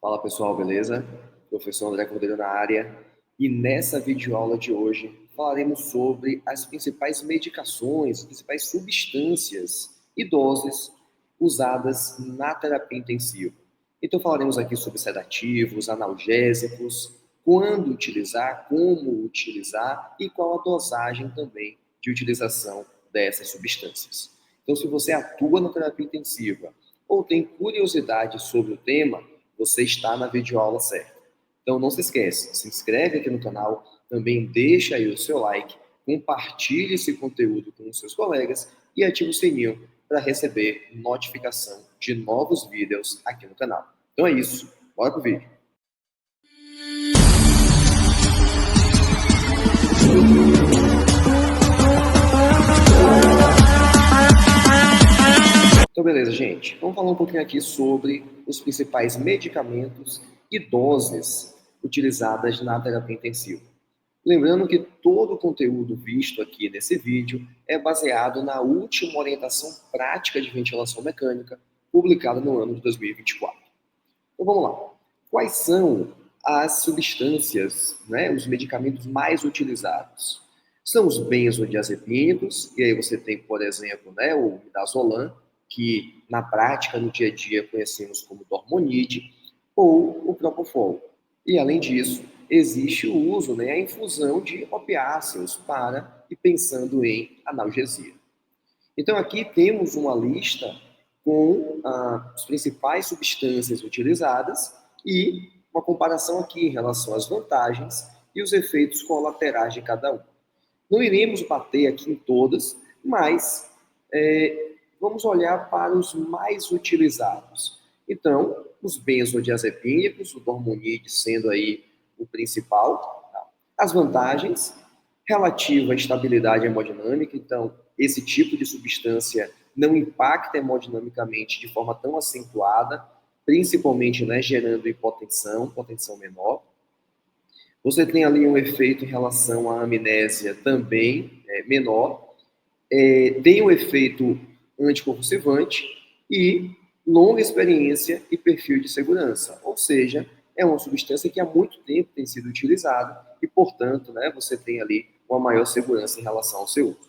Fala pessoal, beleza? Professor André Cordeiro na área. E nessa videoaula de hoje falaremos sobre as principais medicações, as principais substâncias e doses usadas na terapia intensiva. Então falaremos aqui sobre sedativos, analgésicos, quando utilizar, como utilizar e qual a dosagem também de utilização dessas substâncias. Então se você atua na terapia intensiva ou tem curiosidade sobre o tema, você está na videoaula certa. Então não se esquece, se inscreve aqui no canal, também deixa aí o seu like, compartilhe esse conteúdo com os seus colegas e ative o sininho para receber notificação de novos vídeos aqui no canal. Então é isso, bora pro vídeo. Então, beleza, gente. Vamos falar um pouquinho aqui sobre os principais medicamentos e doses utilizadas na terapia intensiva. Lembrando que todo o conteúdo visto aqui nesse vídeo é baseado na última orientação prática de ventilação mecânica, publicada no ano de 2024. Então, vamos lá. Quais são as substâncias, os medicamentos mais utilizados? São os benzodiazepínicos, e aí você tem, por exemplo, o midazolam, que na prática, no dia a dia, conhecemos como Dormonide, ou o Propofol. E além disso, existe o uso, a infusão de opiáceos e pensando em analgesia. Então aqui temos uma lista com as principais substâncias utilizadas e uma comparação aqui em relação às vantagens e os efeitos colaterais de cada um. Não iremos bater aqui em todas, mas vamos olhar para os mais utilizados. Então, os benzodiazepínicos, o Dormonide sendo aí o principal. Tá? As vantagens, relativa à estabilidade hemodinâmica, então, esse tipo de substância não impacta hemodinamicamente de forma tão acentuada, principalmente gerando hipotensão, potensão menor. Você tem ali um efeito em relação à amnésia também menor. Tem um efeito anticonvulsivante e longa experiência e perfil de segurança. Ou seja, é uma substância que há muito tempo tem sido utilizada e, portanto, você tem ali uma maior segurança em relação ao seu uso.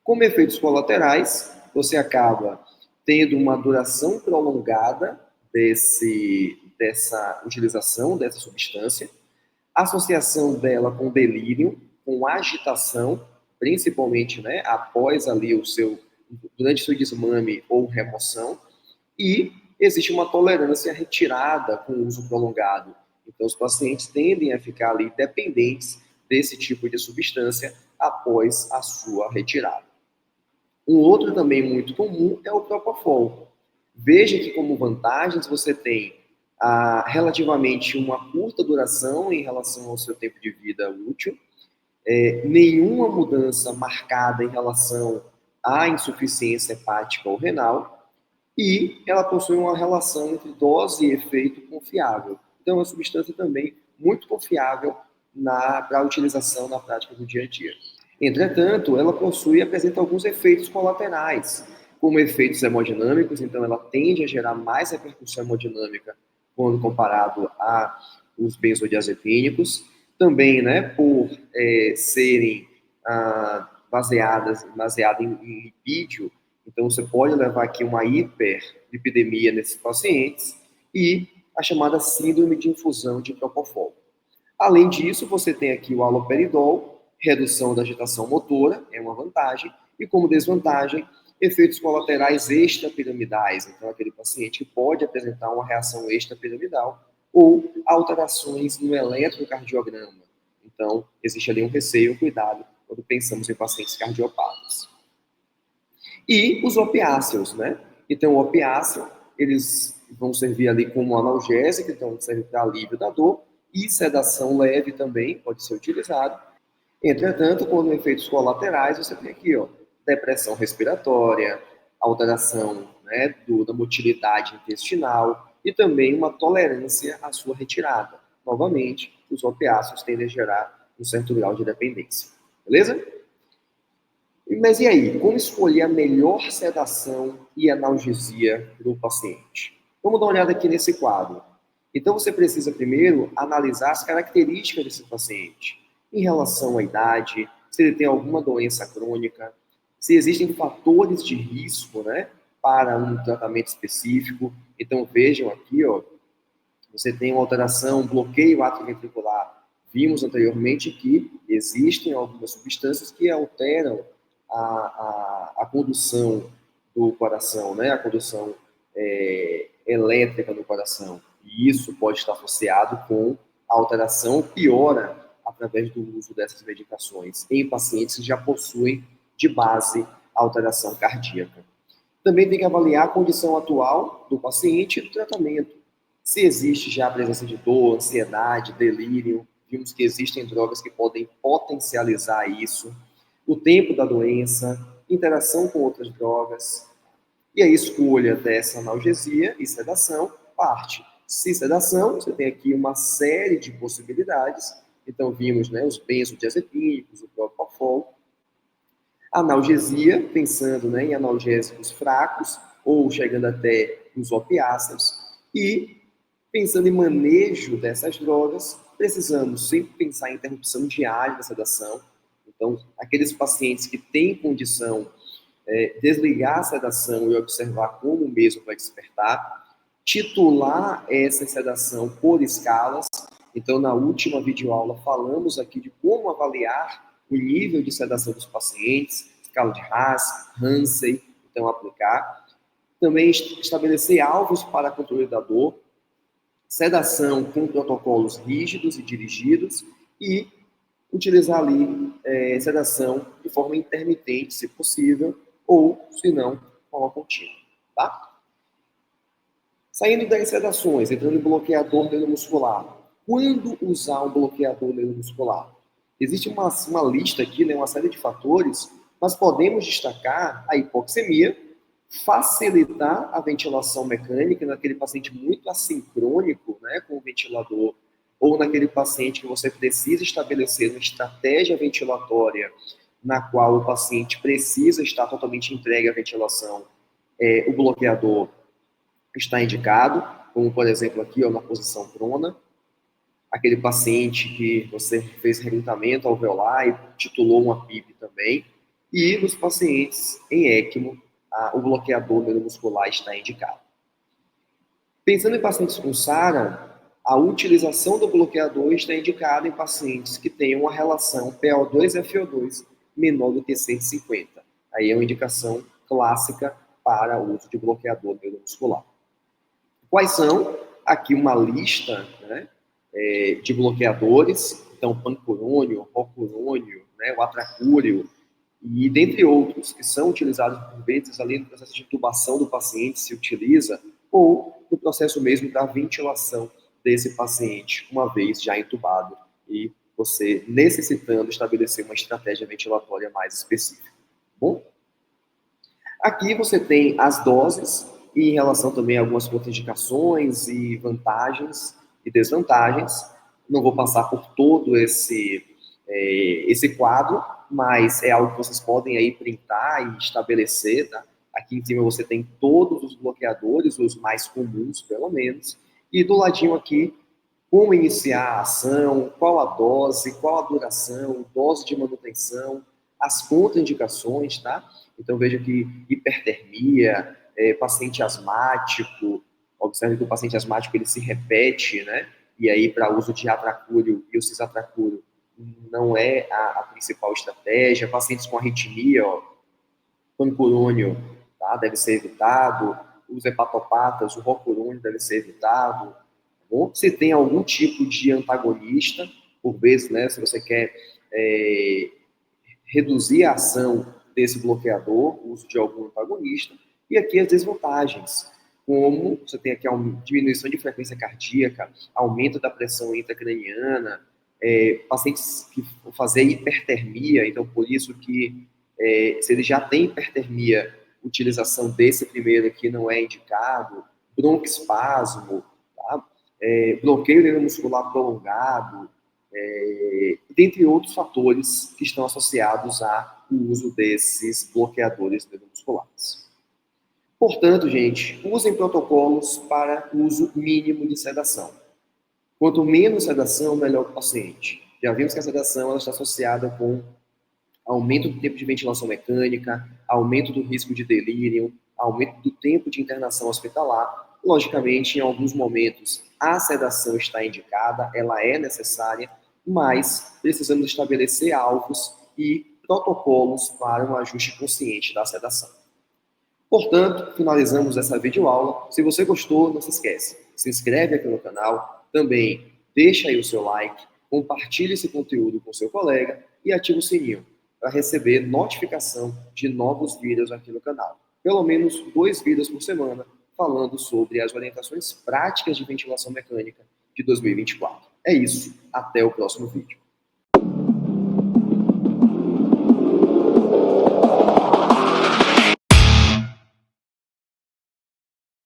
Como efeitos colaterais, você acaba tendo uma duração prolongada dessa utilização dessa substância, associação dela com delírio, com agitação, principalmente após ali durante o seu desmame ou remoção, e existe uma tolerância à retirada com o uso prolongado. Então, os pacientes tendem a ficar ali dependentes desse tipo de substância após a sua retirada. Um outro também muito comum é o Propofol. Veja que como vantagens você tem relativamente uma curta duração em relação ao seu tempo de vida útil, nenhuma mudança marcada em relação à insuficiência hepática ou renal, e ela possui uma relação entre dose e efeito confiável. Então, é uma substância também muito confiável para a utilização na prática do dia a dia. Entretanto, ela apresenta alguns efeitos colaterais, como efeitos hemodinâmicos, então ela tende a gerar mais repercussão hemodinâmica quando comparado aos benzodiazepínicos, também por serem baseadas em lipídio, então você pode levar aqui uma hiperlipidemia nesses pacientes e a chamada síndrome de infusão de Propofol. Além disso, você tem aqui o haloperidol, redução da agitação motora, é uma vantagem, e como desvantagem, efeitos colaterais extrapiramidais, então aquele paciente pode apresentar uma reação extrapiramidal ou alterações no eletrocardiograma. Então, existe ali um receio, um cuidado, quando pensamos em pacientes cardiopatas. E os opiáceos, Então, o opiáceo, eles vão servir ali como analgésico, então serve para alívio da dor, e sedação leve também pode ser utilizado. Entretanto, quando efeitos colaterais, você tem aqui, depressão respiratória, alteração da motilidade intestinal e também uma tolerância à sua retirada. Novamente, os opiáceos tendem a gerar um certo grau de dependência. Beleza? Mas e aí? Como escolher a melhor sedação e analgesia para o paciente? Vamos dar uma olhada aqui nesse quadro. Então, você precisa primeiro analisar as características desse paciente, em relação à idade, se ele tem alguma doença crônica, se existem fatores de risco, né, para um tratamento específico. Então, vejam aqui, ó, você tem uma alteração, um bloqueio atrioventricular. Vimos anteriormente que existem algumas substâncias que alteram a condução do coração, né? A condução elétrica do coração. E isso pode estar associado com a alteração, piora através do uso dessas medicações em pacientes que já possuem de base a alteração cardíaca. Também tem que avaliar a condição atual do paciente e do tratamento. Se existe já a presença de dor, ansiedade, delírio, vimos que existem drogas que podem potencializar isso, o tempo da doença, interação com outras drogas, e a escolha dessa analgesia e sedação parte. Se sedação, você tem aqui uma série de possibilidades, então vimos, né, os benzodiazepínicos, o propofol. Analgesia, pensando, né, em analgésicos fracos, ou chegando até os opiáceos, e pensando em manejo dessas drogas, precisamos sempre pensar em interrupção diária da sedação. Então, aqueles pacientes que têm condição, desligar a sedação e observar como o mesmo vai despertar, titular essa sedação por escalas. Então, na última videoaula, falamos aqui de como avaliar o nível de sedação dos pacientes, escala de Haas, Hansen, então aplicar. Também estabelecer alvos para controle da dor, sedação com protocolos rígidos e dirigidos e utilizar ali sedação de forma intermitente, se possível, ou, se não, de forma contínua, tá? Saindo das sedações, entrando em bloqueador neuromuscular. Quando usar um bloqueador neuromuscular? Existe uma lista aqui, né, uma série de fatores, mas podemos destacar a hipoxemia, facilitar a ventilação mecânica naquele paciente muito assincrônico, né, com o ventilador, ou naquele paciente que você precisa estabelecer uma estratégia ventilatória na qual o paciente precisa estar totalmente entregue à ventilação, o bloqueador está indicado, como por exemplo aqui, ó, na posição prona, aquele paciente que você fez recrutamento alveolar e titulou uma PIP também, e nos pacientes em ECMO, o bloqueador neuromuscular está indicado. Pensando em pacientes com SARA, a utilização do bloqueador está indicada em pacientes que tenham uma relação PO2-FO2 menor do que 150. Aí é uma indicação clássica para o uso de bloqueador neuromuscular. Quais são? Aqui uma lista, né, de bloqueadores, então pancurônio, rocurônio, né, o atracúrio, e dentre outros, que são utilizados por vezes ali no processo de intubação do paciente, se utiliza, ou no processo mesmo da ventilação desse paciente, uma vez já entubado, e você necessitando estabelecer uma estratégia ventilatória mais específica. Bom? Aqui você tem as doses, e em relação também a algumas contraindicações e vantagens e desvantagens. Não vou passar por todo esse quadro, mas é algo que vocês podem aí printar e estabelecer, tá? Aqui em cima você tem todos os bloqueadores, os mais comuns, pelo menos, e do ladinho aqui, como iniciar a ação, qual a dose, qual a duração, dose de manutenção, as contraindicações, tá? Então veja que hipertermia, paciente asmático, observe que o paciente asmático ele se repete, né? E aí para uso de atracúrio e o cisatracúrio não é a principal estratégia. Pacientes com arritmia, ó, pancurônio, tá? Deve ser evitado. Os hepatopatas, o rocurônio deve ser evitado. Tá bom? Se tem algum tipo de antagonista, por vezes, né? Se você quer reduzir a ação desse bloqueador, o uso de algum antagonista, e aqui as desvantagens, como você tem aqui a diminuição de frequência cardíaca, aumento da pressão intracraniana, pacientes que vão fazer hipertermia, então por isso que se ele já tem hipertermia, utilização desse primeiro aqui não é indicado, broncoespasmo, tá? Bloqueio neuromuscular prolongado, dentre outros fatores que estão associados ao uso desses bloqueadores neuromusculares. Portanto, gente, usem protocolos para uso mínimo de sedação. Quanto menos sedação, melhor para o paciente. Já vimos que a sedação ela está associada com aumento do tempo de ventilação mecânica, aumento do risco de delírio, aumento do tempo de internação hospitalar. Logicamente, em alguns momentos, a sedação está indicada, ela é necessária, mas precisamos estabelecer alvos e protocolos para um ajuste consciente da sedação. Portanto, finalizamos essa videoaula. Se você gostou, não se esquece, se inscreve aqui no canal, também deixa aí o seu like, compartilhe esse conteúdo com seu colega e ative o sininho para receber notificação de novos vídeos aqui no canal. Pelo menos 2 vídeos por semana falando sobre as orientações práticas de ventilação mecânica de 2024. É isso, até o próximo vídeo.